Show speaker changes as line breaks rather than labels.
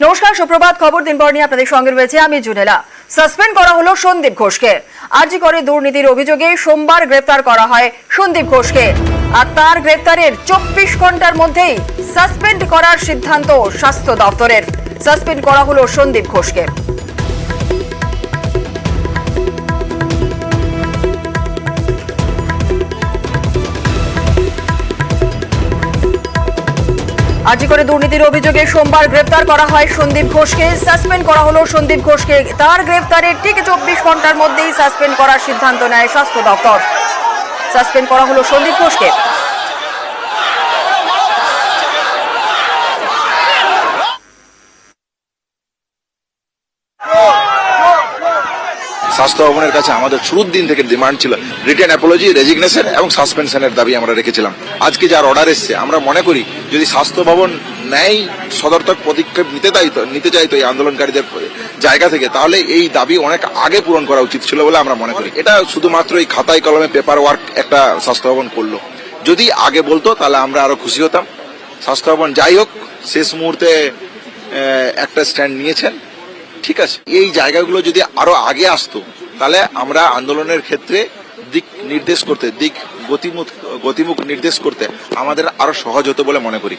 নমস্কার, সুপ্রভাত। খবর দিনভর নিয়ে আপনাদের সঙ্গে রয়েছে আমি জুনেলা। সাসপেন্ড করা হলো সন্দীপ ঘোষকে। আরজি করে দুর্নীতির অভিযোগে সোমবার গ্রেফতার করা হয় সন্দীপ ঘোষকে। আর তার গ্রেফতারের 24 ঘন্টার মধ্যেই সাসপেন্ড করার সিদ্ধান্ত স্বাস্থ্য দপ্তরের। সাসপেন্ড করা হলো সন্দীপ ঘোষকে। আরজি করে দুর্নীতির অভিযোগে সোমবার গ্রেফতার করা হয় সন্দীপ ঘোষকে। সাসপেন্ড করা হলো সন্দীপ ঘোষকে। তার গ্রেফতারের ঠিক 24 ঘন্টার মধ্যেই সাসপেন্ড করার সিদ্ধান্ত নেয় স্বাস্থ্য দপ্তর। সাসপেন্ড করা হলো সন্দীপ ঘোষকে।
স্বাস্থ্য ভবনের কাছে আমাদের শুরুর দিন থেকে ডিমান্ড ছিল রিটেন অ্যাপোলজি, রেজিগনেশন এবং সাসপেনশনের দাবি আমরা রেখেছিলাম। আজকে যার অর্ডার এসছে, আমরা মনে করি যদি স্বাস্থ্য ভবন ন্যায় সদর্থক পদক্ষেপ নিতে চাইতো এই আন্দোলনকারীদের জায়গা থেকে, তাহলে এই দাবি অনেক আগে পূরণ করা উচিত ছিল বলে আমরা মনে করি। এটা শুধুমাত্র এই খাতায় কলমে পেপার ওয়ার্ক একটা স্বাস্থ্য ভবন করলো। যদি আগে বলতো তাহলে আমরা আরো খুশি হতাম। স্বাস্থ্য ভবন যাই হোক, শেষ মুহূর্তে একটা স্ট্যান্ড নিয়েছেন, ঠিক আছে। এই জায়গাগুলো যদি আরো আগে আসতো তাহলে আমরা আন্দোলনের ক্ষেত্রে গতিমুখ নির্দেশ করতে আমাদের আরো সহজ হতো বলে মনে করি।